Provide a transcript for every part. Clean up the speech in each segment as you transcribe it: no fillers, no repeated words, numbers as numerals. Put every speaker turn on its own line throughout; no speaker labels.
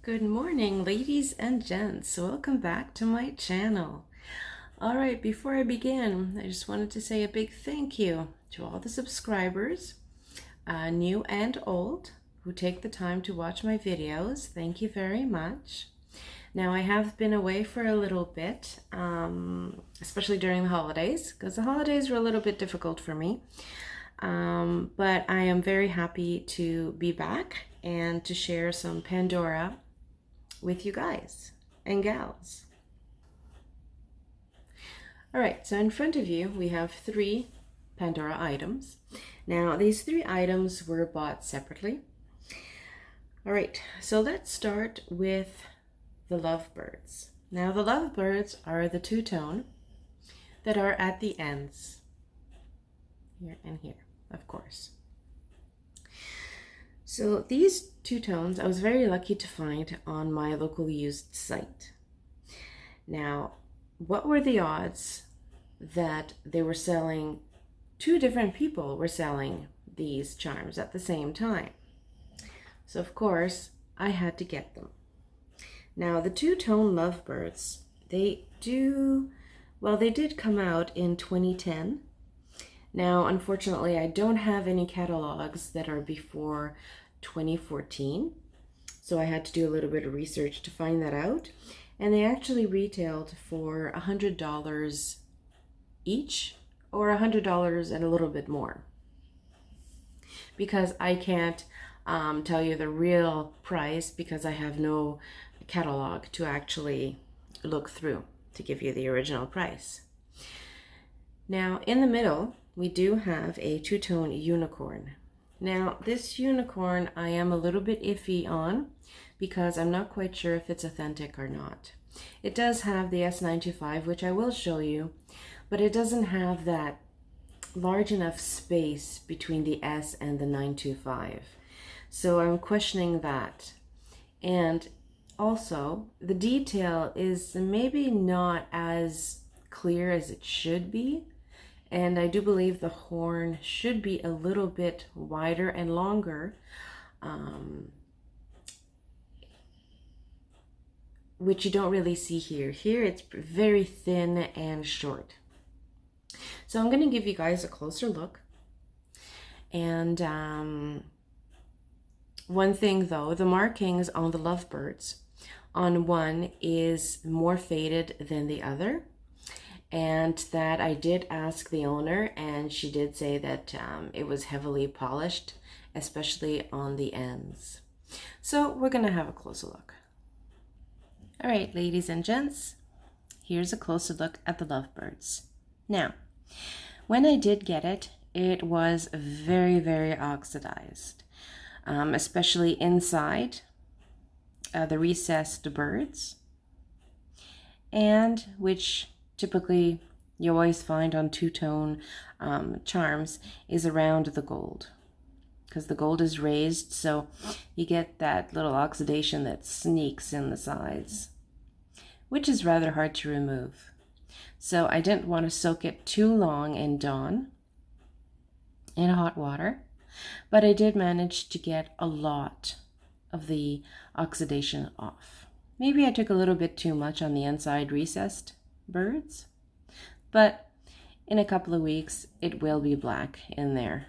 Good morning, ladies and gents. Welcome back to my channel. All right, before I begin, I just wanted to say a big thank you to all the subscribers, new and old, who take the time to watch my videos. Thank you very much. Now, I have been away for a little bit, especially during the holidays, because the holidays were a little bit difficult for me. But I am very happy to be back and to share some Pandora with you guys and gals. All right, so in front of you we have 3 Pandora items. Now these 3 items were bought separately. All right, so let's start with the lovebirds. Now the lovebirds are the two-tone that are at the ends, here and here, of course. So these two tones I was very lucky to find on my local used site. Now, what were the odds that they were selling, 2 different people were selling these charms at the same time? So of course, I had to get them. Now the two-tone lovebirds, they did come out in 2010. Now, unfortunately, I don't have any catalogs that are before 2014, so I had to do a little bit of research to find that out. And they actually retailed for $100 each, or $100 and a little bit more, because I can't tell you the real price because I have no catalog to actually look through to give you the original price. Now, in the middle, we do have a two-tone unicorn. Now, this unicorn I am a little bit iffy on because I'm not quite sure if it's authentic or not. It does have the S925, which I will show you, but it doesn't have that large enough space between the S and the 925. So I'm questioning that. And also, the detail is maybe not as clear as it should be. And I do believe the horn should be a little bit wider and longer, which you don't really see here. Here it's very thin and short. So I'm going to give you guys a closer look. And one thing though, the markings on the lovebirds, on one is more faded than the other. And that I did ask the owner, and she did say that it was heavily polished, especially on the ends. So we're gonna have a closer look. All right, ladies and gents, here's a closer look at the lovebirds. Now, when I did get it, it was very, very oxidized, especially inside the recessed birds, and which typically you always find on two-tone charms is around the gold, because the gold is raised, so you get that little oxidation that sneaks in the sides, which is rather hard to remove. So I didn't want to soak it too long in Dawn in hot water, but I did manage to get a lot of the oxidation off. Maybe I took a little bit too much on the inside recessed birds, but in a couple of weeks it will be black in there,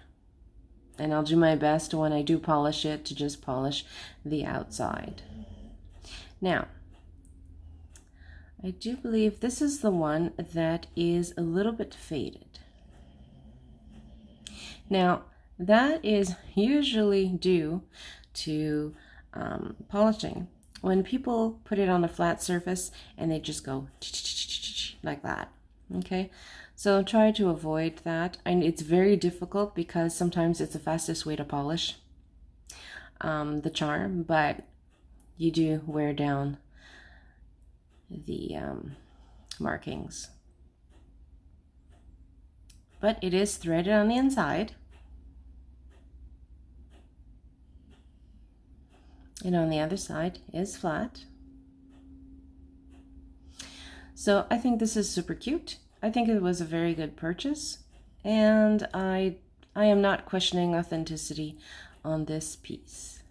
and I'll do my best when I do polish it to just polish the outside. Now, I do believe this is the one that is a little bit faded. Now, that is usually due to polishing. When people put it on a flat surface and they just go like that, okay? So try to avoid that. And it's very difficult because sometimes it's the fastest way to polish the charm, but you do wear down the markings. But it is threaded on the inside. And on the other side is flat. So I think this is super cute. I think it was a very good purchase, and I am not questioning authenticity on this piece.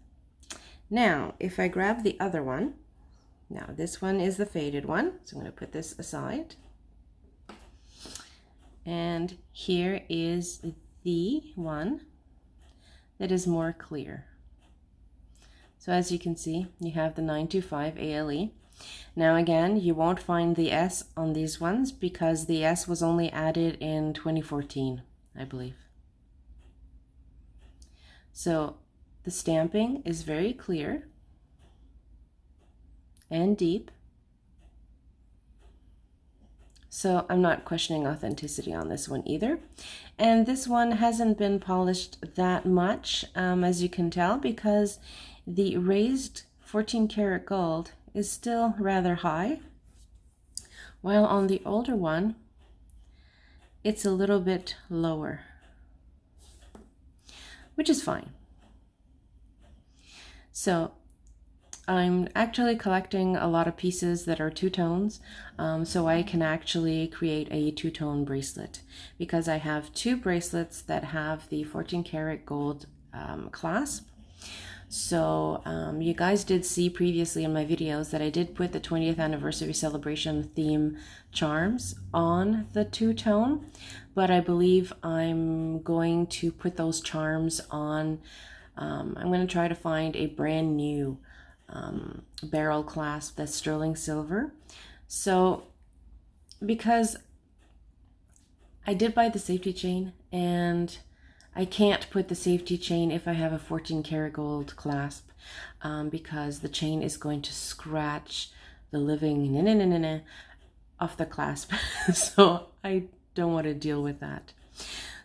Now, if I grab the other one, now this one is the faded one, so I'm going to put this aside. And here is the one that is more clear. So as you can see, you have the 925 ALE. Now again, you won't find the S on these ones because the S was only added in 2014, I believe. So the stamping is very clear and deep. So I'm not questioning authenticity on this one either. And this one hasn't been polished that much, as you can tell, because the raised 14 karat gold is still rather high, while on the older one, it's a little bit lower, which is fine. So I'm actually collecting a lot of pieces that are two tones, so I can actually create a two-tone bracelet, because I have two bracelets that have the 14 karat gold clasp. So you guys did see previously in my videos that I did put the 20th anniversary celebration theme charms on the two-tone, but I believe I'm going to put those charms on, I'm going to try to find a brand new barrel clasp that's sterling silver. So because I did buy the safety chain, and I can't put the safety chain if I have a 14 karat gold clasp, because the chain is going to scratch the living off the clasp. So I don't want to deal with that.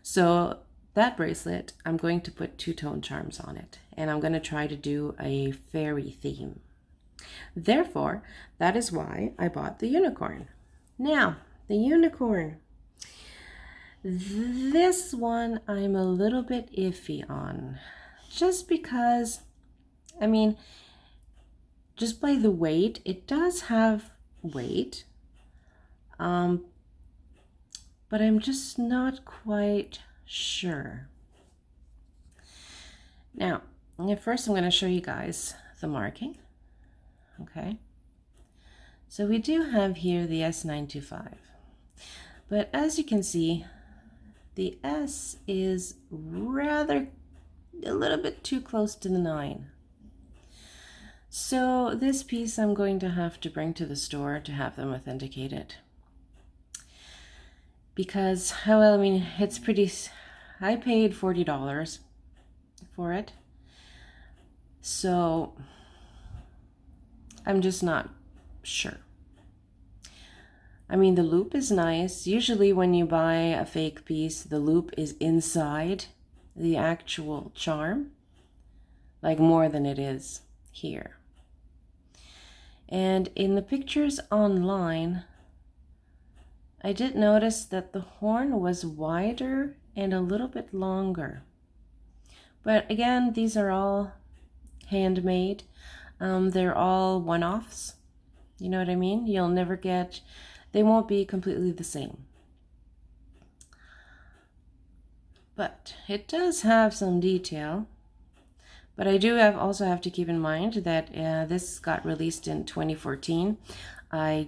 So that bracelet, I'm going to put two-tone charms on it, and I'm going to try to do a fairy theme. Therefore, that is why I bought the unicorn. Now, the unicorn. This one I'm a little bit iffy on, just because, I mean, just by the weight, it does have weight, but I'm just not quite sure. Now, first I'm going to show you guys the marking. Okay, so we do have here the S925, but as you can see, the S is rather a little bit too close to the 9. So this piece I'm going to have to bring to the store to have them authenticated, because, well, I mean, it's pretty, I paid $40 for it, so I'm just not sure. I mean, the loop is nice. Usually when you buy a fake piece, the loop is inside the actual charm, like more than it is here. And in the pictures online, I did notice that the horn was wider and a little bit longer. But again, these are all handmade. They're all one-offs. You know what I mean? You'll never get, they won't be completely the same. But it does have some detail. But I do also have to keep in mind that this got released in 2014. I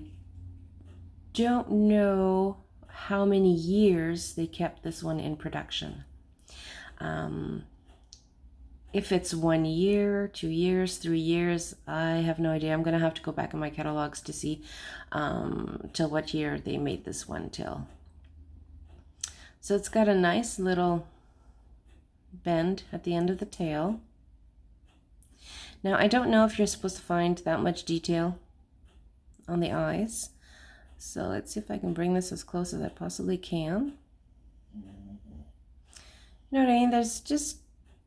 don't know how many years they kept this one in production. If it's 1 year, 2 years, 3 years, I have no idea. I'm going to have to go back in my catalogs to see till what year they made this one till. So it's got a nice little bend at the end of the tail. Now, I don't know if you're supposed to find that much detail on the eyes. So let's see if I can bring this as close as I possibly can. You know what I mean? There's just,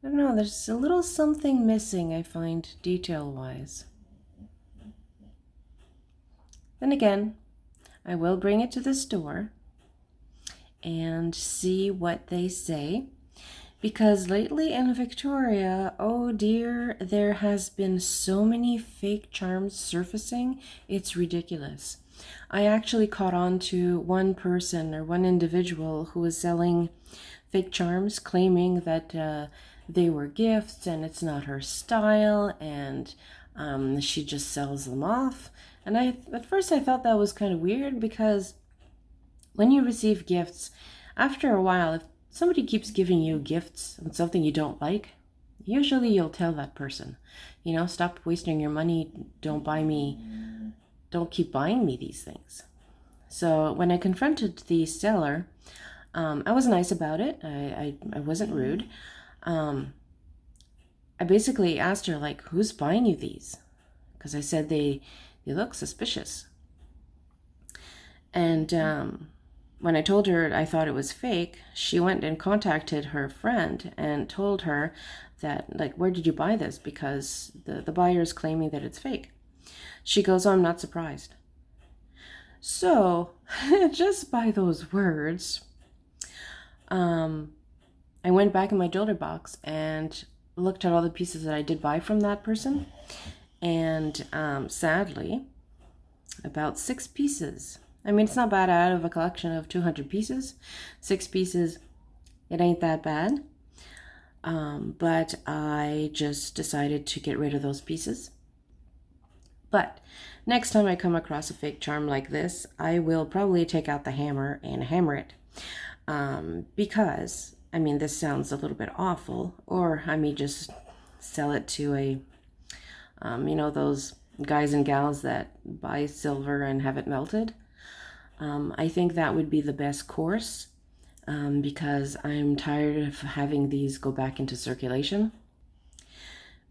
I don't know, there's a little something missing, I find, detail-wise. Then again, I will bring it to the store and see what they say. Because lately in Victoria, oh dear, there has been so many fake charms surfacing, it's ridiculous. I actually caught on to one person or one individual who was selling fake charms, claiming that they were gifts and it's not her style, and she just sells them off. And at first I thought that was kind of weird, because when you receive gifts, after a while, if somebody keeps giving you gifts and something you don't like, usually you'll tell that person, stop wasting your money, don't keep buying me these things. So when I confronted the seller, I was nice about it. I wasn't rude. I basically asked her, like, who's buying you these? Because I said they look suspicious. And when I told her I thought it was fake, she went and contacted her friend and told her that, like, where did you buy this? Because the buyer is claiming that it's fake. She goes, oh, I'm not surprised. So just by those words, I went back in my jewelry box and looked at all the pieces that I did buy from that person. And sadly, about 6 pieces. I mean, it's not bad out of a collection of 200 pieces. 6 pieces, it ain't that bad. But I just decided to get rid of those pieces. But next time I come across a fake charm like this, I will probably take out the hammer and hammer it. Because, I mean, this sounds a little bit awful, or I may just sell it to those guys and gals that buy silver and have it melted. I think that would be the best course, because I'm tired of having these go back into circulation.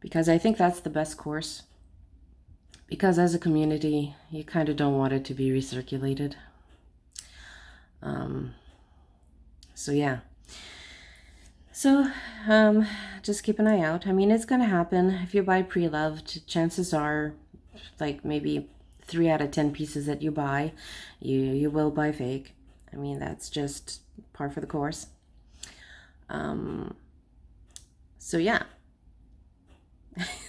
Because I think that's the best course. Because as a community, you kind of don't want it to be recirculated. So yeah. So just keep an eye out. I mean, it's going to happen. If you buy pre-loved, chances are, like, maybe 3 out of 10 pieces that you buy, you will buy fake. I mean, that's just par for the course. So yeah.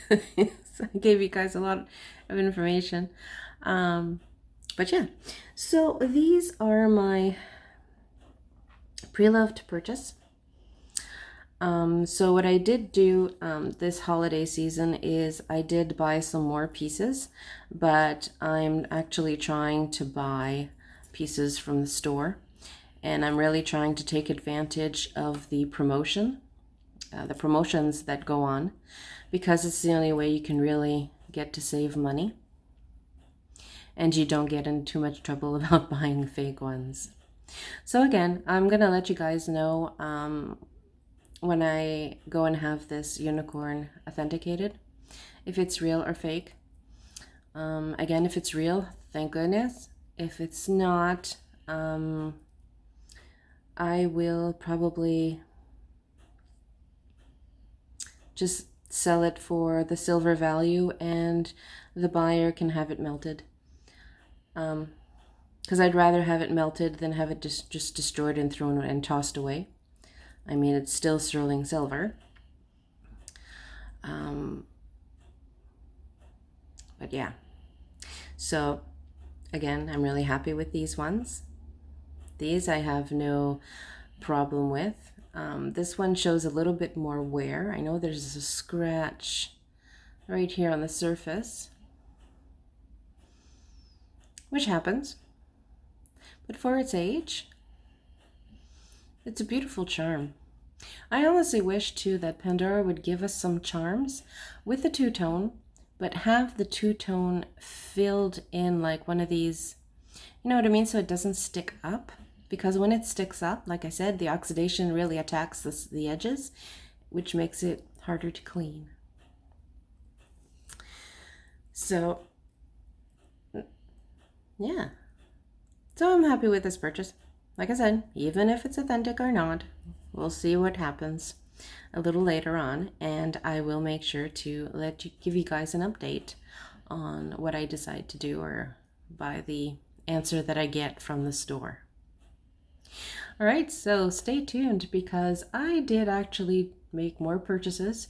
So I gave you guys a lot of information. But yeah. So these are my pre-loved purchase. So what I did do this holiday season is I did buy some more pieces, but I'm actually trying to buy pieces from the store, and I'm really trying to take advantage of the promotions that go on, because it's the only way you can really get to save money, and you don't get in too much trouble about buying fake ones. So again, I'm gonna let you guys know when I go and have this unicorn authenticated, if it's real or fake. Again, if it's real, thank goodness. If it's not, I will probably just sell it for the silver value, and the buyer can have it melted. Because I'd rather have it melted than have it just destroyed and thrown and tossed away. I mean, it's still sterling silver. But yeah. So, again, I'm really happy with these ones. These I have no problem with. This one shows a little bit more wear. I know there's a scratch right here on the surface, which happens. But for its age, it's a beautiful charm. I honestly wish too that Pandora would give us some charms with the two-tone, but have the two-tone filled in like one of these, you know what I mean, so it doesn't stick up. Because when it sticks up, like I said, the oxidation really attacks the edges, which makes it harder to clean. So, yeah. So I'm happy with this purchase. Like I said, even if it's authentic or not, we'll see what happens a little later on, and I will make sure to give you guys an update on what I decide to do, or by the answer that I get from the store. All right, so stay tuned, because I did actually make more purchases,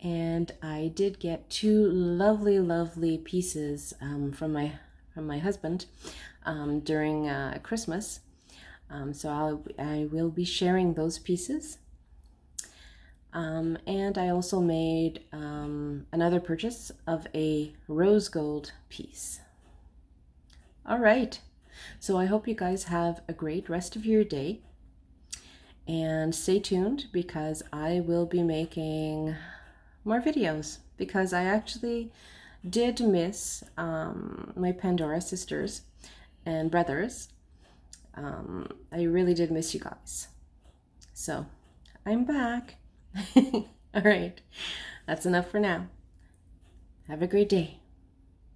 and I did get 2 lovely pieces from my husband during Christmas. So I will be sharing those pieces. And I also made another purchase of a rose gold piece. All right, so I hope you guys have a great rest of your day, and stay tuned because I will be making more videos, because I actually did miss my Pandora sisters and brothers. I really did miss you guys. So I'm back. All right, that's enough for now. Have a great day.